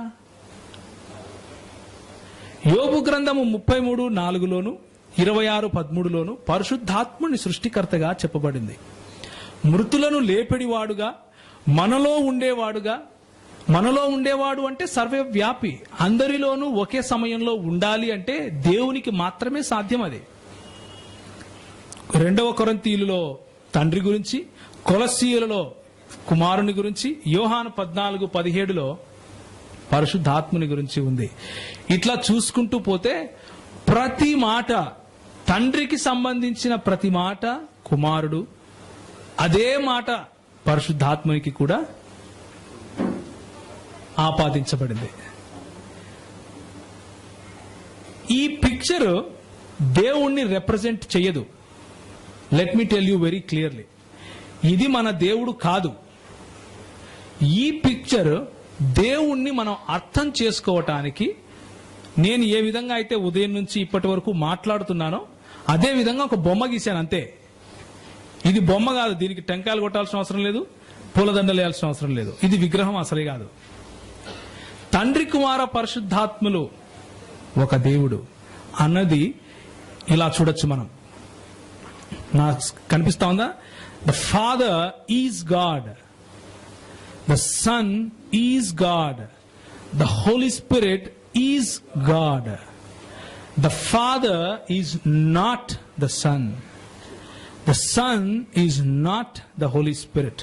యోబు గ్రంథము 33:4 26:13 పరిశుద్ధాత్ముని సృష్టికర్తగా చెప్పబడింది. మృతులను లేపెడివాడుగా, మనలో ఉండేవాడు అంటే సర్వవ్యాపి, అందరిలోనూ ఒకే సమయంలో ఉండాలి అంటే దేవునికి మాత్రమే సాధ్యం. అది 2 కొరింథీయులలో తండ్రి గురించి, కొలస్సీయులలో కుమారుని గురించి, యోహాను 14:17 పరిశుద్ధాత్ముని గురించి ఉంది. ఇట్లా చూసుకుంటూ పోతే ప్రతి మాట, తండ్రికి సంబంధించిన ప్రతి మాట కుమారుడు, అదే మాట పరిశుద్ధాత్మునికి కూడా ఆపాదించబడింది. ఈ పిక్చర్ దేవుణ్ణి రిప్రజెంట్ చేయదు. Let me tell you very clearly, ఇది మన దేవుడు కాదు. ఈ పిక్చర్ దేవుణ్ణి మనం అర్థం చేసుకోవటానికి నేను ఏ విధంగా అయితే ఉదయం నుంచి ఇప్పటి వరకు మాట్లాడుతున్నానో అదే విధంగా ఒక బొమ్మ గీశాను అంతే. ఇది బొమ్మ కాదు, దీనికి టెంకాయలు కొట్టాల్సిన అవసరం లేదు, పూలదండలు వేయాల్సిన అవసరం లేదు. ఇది విగ్రహం అసలే కాదు. తండ్రి కుమార పరిశుద్ధాత్ములు ఒక దేవుడు అన్నది ఇలా చూడొచ్చు మనం. నాకు కనిపిస్తా ఉందా? The Father is God, the Son is God, the Holy Spirit is God. The Father is not the Son. The Son is not the Holy Spirit.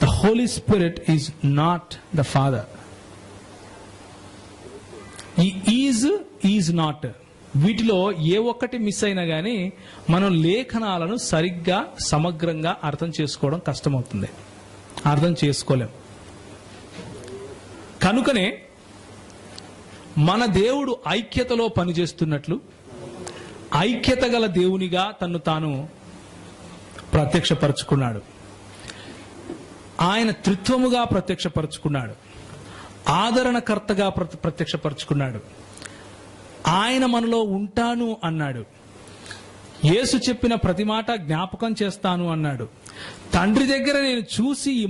The Holy Spirit is not the Father. He is not. వీటిలో ఏ ఒక్కటి miss అయినా గానీ మనం లేఖనాలను సరిగ్గా సమగ్రంగా అర్థం చేసుకోవడం కష్టమవుతుంది, అర్థం చేసుకోలేం. కనుకనే మన దేవుడు ఐక్యతలో పనిచేస్తున్నట్లు ఐక్యత గల దేవునిగా తన్ను తాను ప్రత్యక్షపరుచుకున్నాడు. ఆయన త్రిత్వముగా ప్రత్యక్షపరుచుకున్నాడు. ఆదరణకర్తగా ప్రత్యక్షపరుచుకున్నాడు. ఆయన మనలో ఉంటాను అన్నాడు. యేసు చెప్పిన ప్రతి మాట జ్ఞాపకం చేస్తాను అన్నాడు. తండ్రి దగ్గర నేను చూసి ఈ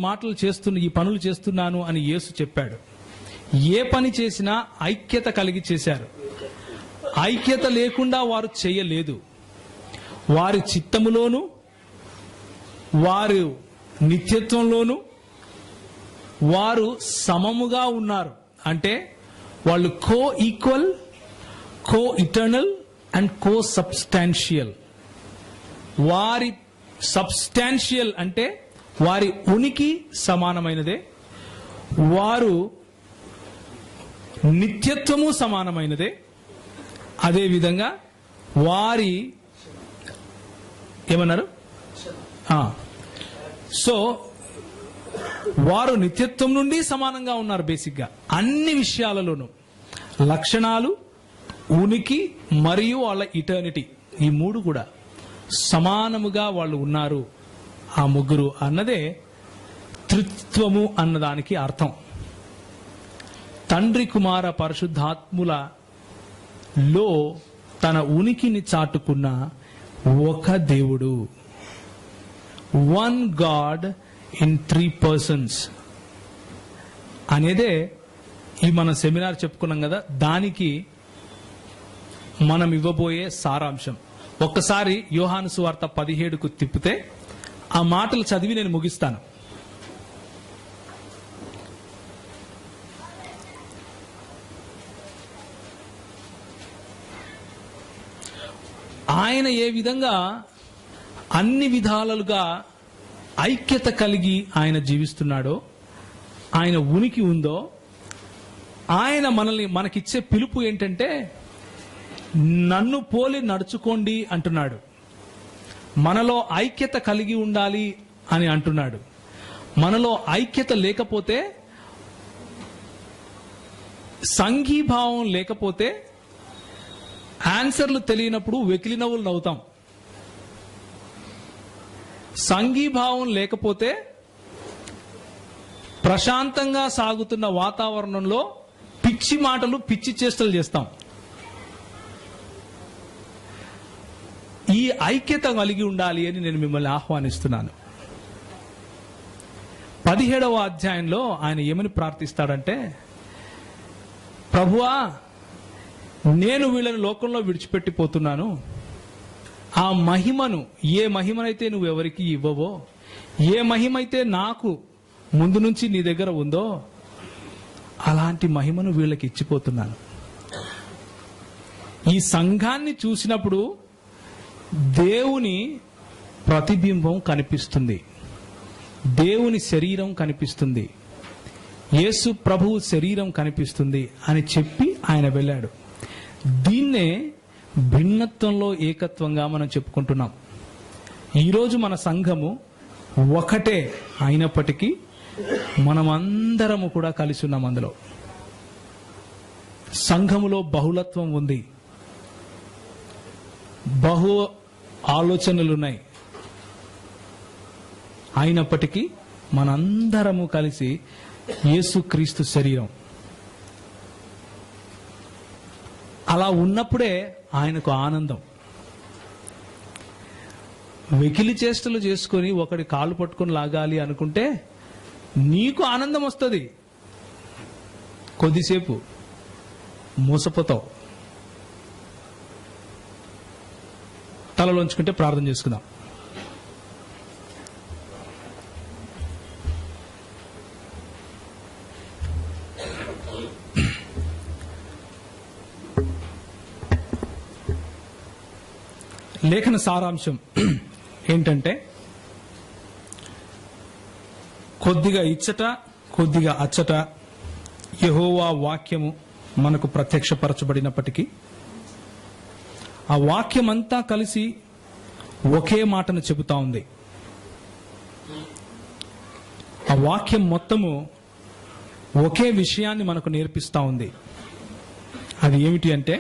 పనులు చేస్తున్నాను అని యేసు చెప్పాడు. ఏ పని చేసినా ఐక్యత కలిగి చేశారు. ఐక్యత లేకుండా వారు చేయలేదు. వారి చిత్తములోను వారు నిత్యత్వంలోను వారు సమముగా ఉన్నారు. అంటే వాళ్ళు coequal, coeternal and cosubstantial. వారి సబ్స్టాన్షియల్ అంటే వారి ఉనికి సమానమైనదే, వారు నిత్యత్వము సమానమైనదే. అదేవిధంగా వారి ఏమన్నారు, సో వారు నిత్యత్వం నుండి సమానంగా ఉన్నారు. బేసిక్గా అన్ని విషయాలలోనూ లక్షణాలు, ఉనికి మరియు వాళ్ళ ఇటర్నిటీ, ఈ మూడు కూడా సమానముగా వాళ్ళు ఉన్నారు. ఆ ముగ్గురు అన్నదే త్రిత్వము అన్నదానికి అర్థం. తండ్రి, కుమార, పరిశుద్ధాత్ములలో తన ఉనికిని చాటుకున్న ఒక దేవుడు, వన్ గాడ్ ఇన్ 3 persons అనేదే ఈ మన సెమినార్ చెప్పుకున్నాం కదా, దానికి మనం ఇవ్వబోయే సారాంశం. ఒక్కసారి యోహాను సువార్త 17కు తిప్పితే ఆ మాటలు చదివి నేను ముగిస్తాను. ఆయన ఏ విధంగా అన్ని విధాలుగా ఐక్యత కలిగి ఆయన జీవిస్తున్నాడో, ఆయన ఉనికి ఉందో, ఆయన మనకిచ్చే పిలుపు ఏంటంటే నన్ను పోలి నడుచుకోండి అంటున్నాడు. మనలో ఐక్యత కలిగి ఉండాలి అని అంటున్నాడు. మనలో ఐక్యత లేకపోతే, సంఘీభావం లేకపోతే, ఆన్సర్లు తెలియనప్పుడు వెకిలి నవ్వులు నవ్వుతాం. సంఘీభావం లేకపోతే ప్రశాంతంగా సాగుతున్న వాతావరణంలో పిచ్చి మాటలు, పిచ్చి చేష్టలు చేస్తాం. ఈ ఐక్యత కలిగి ఉండాలి అని నేను మిమ్మల్ని ఆహ్వానిస్తున్నాను. 17వ అధ్యాయంలో ఆయన ఏమని ప్రార్థిస్తాడంటే, ప్రభువా, నేను వీళ్ళని లోకంలో విడిచిపెట్టిపోతున్నాను. ఆ మహిమను, ఏ మహిమనైతే నువ్వు ఎవరికి ఇవ్వవో, ఏ మహిమైతే నాకు ముందు నుంచి నీ దగ్గర ఉందో, అలాంటి మహిమను వీళ్ళకి ఇచ్చిపోతున్నాను. ఈ సంఘాన్ని చూసినప్పుడు దేవుని ప్రతిబింబం కనిపిస్తుంది, దేవుని శరీరం కనిపిస్తుంది, యేసు ప్రభువు శరీరం కనిపిస్తుంది అని చెప్పి ఆయన వెళ్ళాడు. దీన్నే భిన్నత్వంలో ఏకత్వంగా మనం చెప్పుకుంటున్నాం. ఈరోజు మన సంఘము ఒకటే అయినప్పటికీ మనమందరము కూడా కలిసి ఉన్నాం. అందులో సంఘములో బహుళత్వం ఉంది, బహు ఆలోచనలున్నాయి. అయినప్పటికీ మనందరము కలిసి యేసుక్రీస్తు శరీరం. అలా ఉన్నప్పుడే ఆయనకు ఆనందం. వెకిలి చేష్టలు చేసుకొని ఒకడి కాళ్ళు పట్టుకొని లాగాలి అనుకుంటే నీకు ఆనందం వస్తుంది, కొద్దిసేపు మోసపోతావు. తలలోంచుకుంటే ప్రార్థన చేసుకుందాం. లేఖన సారాంశం ఏంటంటే, కొద్దిగా ఇచ్చట కొద్దిగా అచ్చట యెహోవా వాక్యము మనకు ప్రత్యక్షపరచబడినప్పటికీ ఆ వాక్యమంతా కలిసి ఒకే మాటను చెబుతా ఉంది. ఆ వాక్యం మొత్తము ఒకే విషయాన్ని మనకు నేర్పిస్తా ఉంది. అది ఏమిటి అంటే,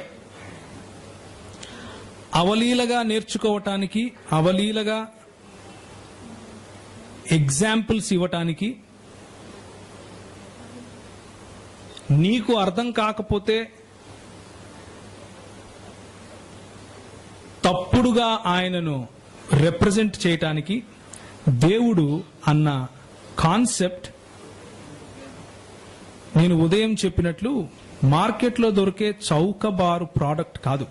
అవలీలగా నేర్చుకోవటానికి, అవలీలగా ఎగ్జాంపుల్స్ ఇవ్వటానికి, నీకు అర్థం కాకపోతే తప్పుడుగా ఆయనను రిప్రజెంట్ చేయటానికి దేవుడు అన్న కాన్సెప్ట్ నేను ఉదయం చెప్పినట్లు మార్కెట్లో దొరికే చౌకబారు ప్రోడక్ట్ కాదు.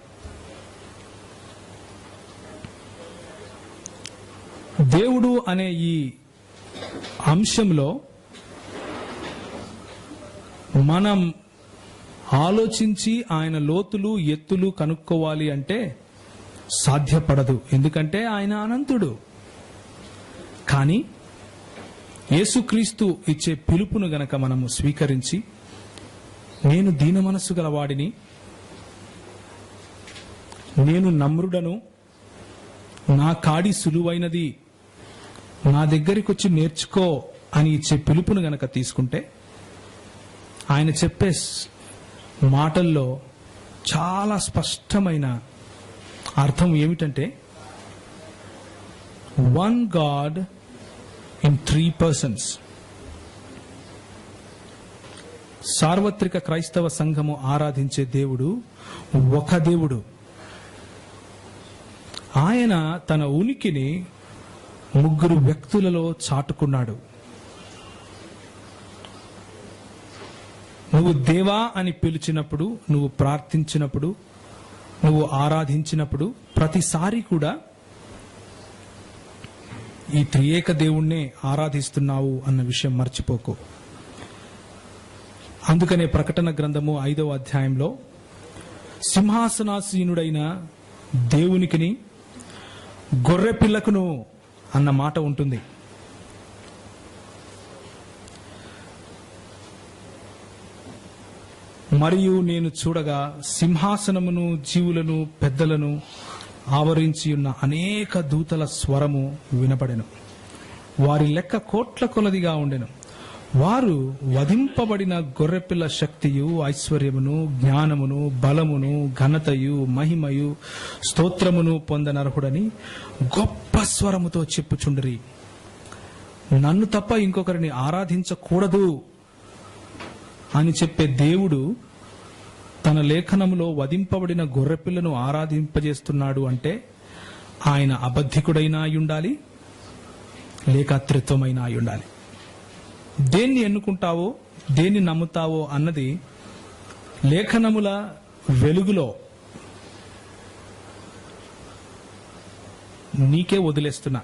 దేవుడు అనే ఈ అంశంలో మనం ఆలోచించి ఆయన లోతులు ఎత్తులు కనుక్కోవాలి అంటే సాధ్యపడదు. ఎందుకంటే ఆయన అనంతుడు. కానీ యేసుక్రీస్తు ఇచ్చే పిలుపును గనక మనము స్వీకరించి, నేను దీన మనస్సు గలవాడిని, నేను నమ్రుడను, నా కాడి సులువైనది, నా దగ్గరికి వచ్చి నేర్చుకో అని ఇచ్చే పిలుపును గనక తీసుకుంటే, ఆయన చెప్పే మాటల్లో చాలా స్పష్టమైన అర్థం ఏమిటంటే, వన్ గాడ్ ఇన్ 3 persons. సార్వత్రిక క్రైస్తవ సంఘము ఆరాధించే దేవుడు ఒక దేవుడు. ఆయన తన ఉనికిని 3 వ్యక్తులలో చాటుకున్నాడు. నువ్వు దేవా అని పిలిచినప్పుడు, నువ్వు ప్రార్థించినప్పుడు, నువ్వు ఆరాధించినప్పుడు ప్రతిసారి కూడా ఈ త్రియేక దేవుణ్ణే ఆరాధిస్తున్నావు అన్న విషయం మర్చిపోకు. అందుకనే ప్రకటన గ్రంథము 5వ అధ్యాయంలో సింహాసనాసీనుడైన దేవునికిని గొర్రె పిల్లకును అన్న మాట ఉంటుంది. మరియు నేను చూడగా సింహాసనమును, జీవులను, పెద్దలను ఆవరించి ఉన్న అనేక దూతల స్వరము వినపడెను. వారి లెక్క కోట్ల కొలదిగా ఉండెను. వారు వధింపబడిన గొర్రెపిల్ల శక్తియు, ఐశ్వర్యమును, జ్ఞానమును, బలమును, ఘనతయు, మహిమయు, స్తోత్రమును పొందనర్హుడని గొప్ప స్వరముతో చెప్పుచుండిరి. నన్ను తప్ప ఇంకొకరిని ఆరాధించకూడదు అని చెప్పే దేవుడు తన లేఖనములో వధింపబడిన గొర్రెపిల్లను ఆరాధింపజేస్తున్నాడు అంటే ఆయన అబద్ధికుడైనా అయ్యుండాలి, లేక త్రిత్వమైనా అయ్యుండాలి. దేన్ని ఎన్నుకుంటావో, దేన్ని నమ్ముతావో అన్నది లేఖనముల వెలుగులో నీకే వదిలేస్తున్నా.